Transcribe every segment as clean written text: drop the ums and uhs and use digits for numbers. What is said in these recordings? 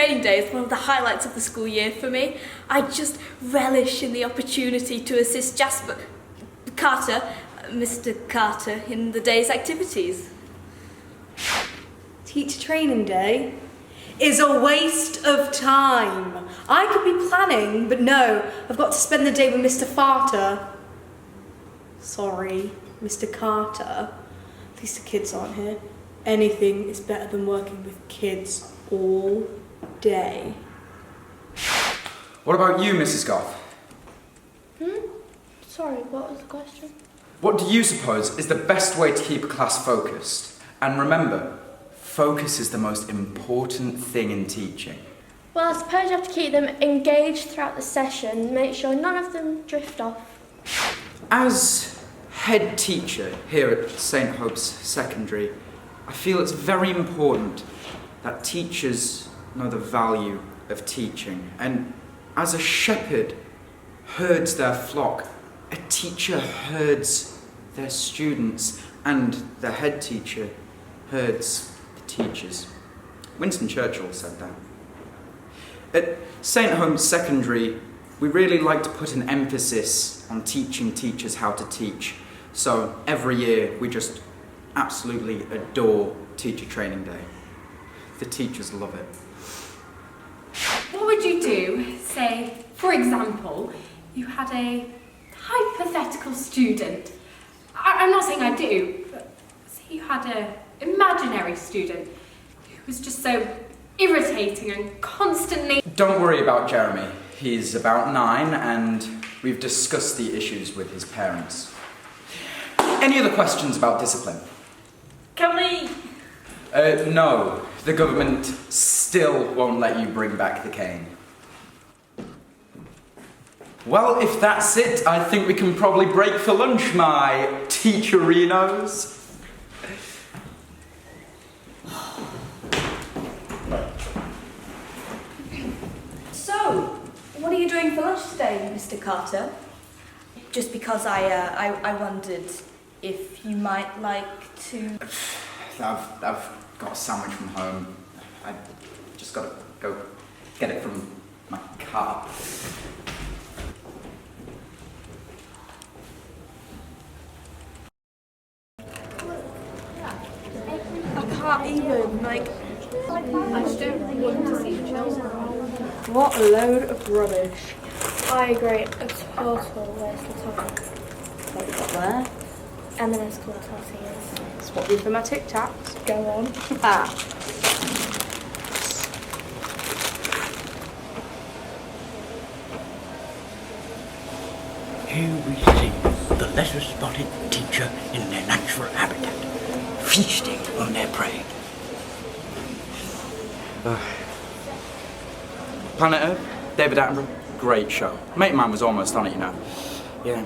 Training Day is one of the highlights of the school year for me. I just relish in the opportunity to assist Mr. Carter, in the day's activities. Teacher Training Day is a waste of time. I could be planning, but no, I've got to spend the day with Mr. Farter. Sorry, Mr. Carter. At least the kids aren't here. Anything is better than working with kids all day. What about you, Mrs. Goff? Sorry, what was the question? What do you suppose is the best way to keep a class focused? And remember, focus is the most important thing in teaching. Well, I suppose you have to keep them engaged throughout the session, make sure none of them drift off. As head teacher here at St. Hope's Secondary, I feel it's very important that teachers know the value of teaching. And as a shepherd herds their flock, a teacher herds their students, and the head teacher herds the teachers. Winston Churchill said that. At St. Hope's Secondary, we really like to put an emphasis on teaching teachers how to teach. So every year we just absolutely adore Teacher Training Day. The teachers love it. What would you do, say, for example, you had a hypothetical student? I'm not saying I do, but say you had an imaginary student who was just so irritating and constantly... Don't worry about Jeremy. He's about 9 and we've discussed the issues with his parents. Any other questions about discipline? Can we... No. The government still won't let you bring back the cane. Well, if that's it, I think we can probably break for lunch, my teacherinos. So, what are you doing for lunch today, Mr. Carter? Just because I wondered if you might like to... I've got a sandwich from home. I just got to go get it from my car. I can't even, I just don't want to see children. What a load of rubbish. I agree, a total waste of time. What have we got there? M&S called tortillas. Swap you for my Tic Tacs. Go on. Here we see the letter-spotted teacher in their natural habitat, feasting on their prey. Planet Earth, David Attenborough, great show. Mate of mine was almost on it, you know. Yeah,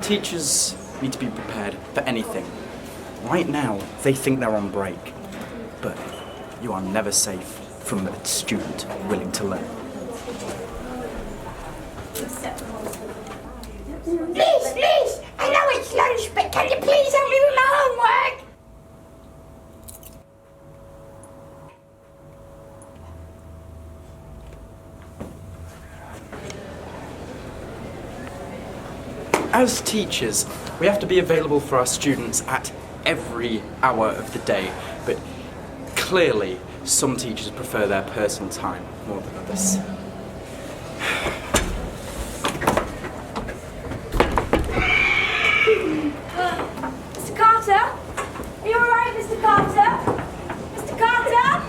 teachers need to be prepared for anything. Right now, they think they're on break, but you are never safe from a student willing to learn. Please, I know it's lunch, but can you please help me with my homework? As teachers, we have to be available for our students at every hour of the day, but clearly some teachers prefer their personal time more than others. Mr. Carter? Are you alright, Mr. Carter? Mr. Carter?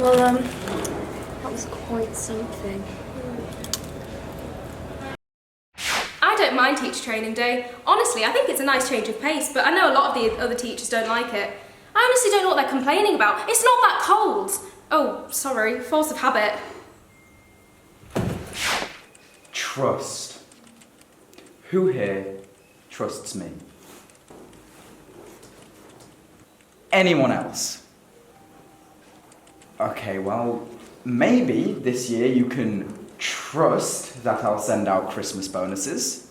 Well, that was quite something. I don't mind Teacher Training Day. Honestly, I think it's a nice change of pace, but I know a lot of the other teachers don't like it. I honestly don't know what they're complaining about. It's not that cold. Oh, sorry, force of habit. Trust. Who here trusts me? Anyone else? Okay, well, maybe this year you can trust that I'll send out Christmas bonuses.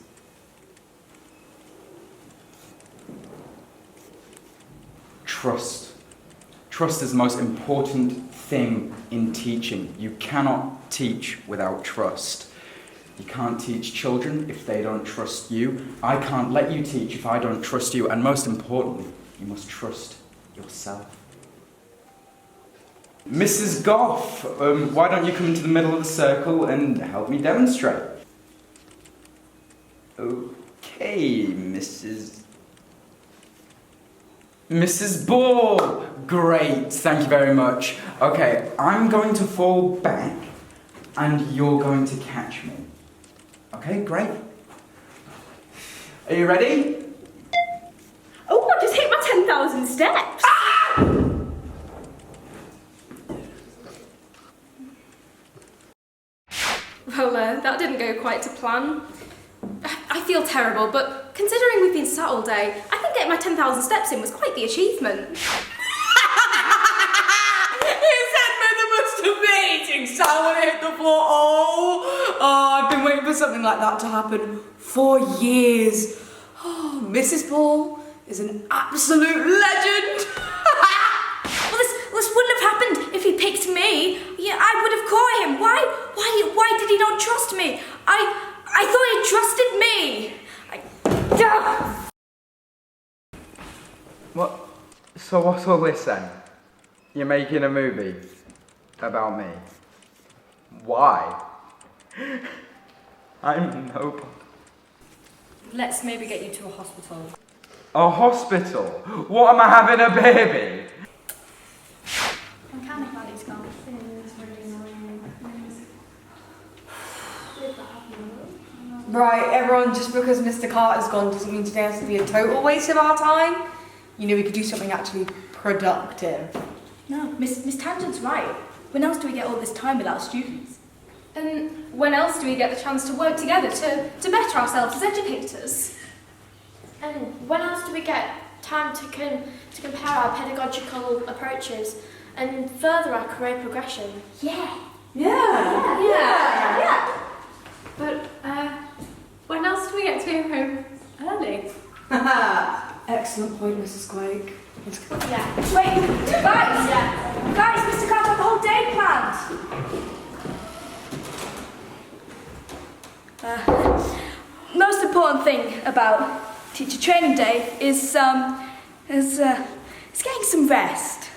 Trust. Trust is the most important thing in teaching. You cannot teach without trust. You can't teach children if they don't trust you. I can't let you teach if I don't trust you. And most importantly, you must trust yourself. Mrs. Goff, why don't you come into the middle of the circle and help me demonstrate? Okay, Mrs. Ball! Great, thank you very much. Okay, I'm going to fall back and you're going to catch me. Okay, great. Are you ready? Oh, I just hit my 10,000 steps. Well, that didn't go quite to plan. I feel terrible, but considering we've been sat all day, I think getting my 10,000 steps in was quite the achievement. You sent me the most amazing sound when it hit the floor. Oh, I've been waiting for something like that to happen for years. Oh, Mrs. Paul is an absolute legend. Well, this wouldn't have happened if he picked me. Yeah, I would have caught him. Why did he not trust me? I thought he trusted me. What? So what's all this then? You're making a movie about me. Why? I'm nobody. Let's maybe get you to a hospital. A hospital? What, am I having a baby? I'm kind of glad he's gone. Right, everyone, just because Mr. Carter's gone doesn't mean today has to be a total waste of our time. You know, we could do something actually productive. No, Miss Tangent's right. When else do we get all this time with our students? And when else do we get the chance to work together to better ourselves as educators? And when else do we get time to compare our pedagogical approaches and further our career progression? Yeah. Yeah. But when else do we get to go home early? Excellent point, Mrs. Quake. Yeah. Wait, guys! Guys, Mr. Carter had the whole day planned. Most important thing about Teacher Training Day is getting some rest.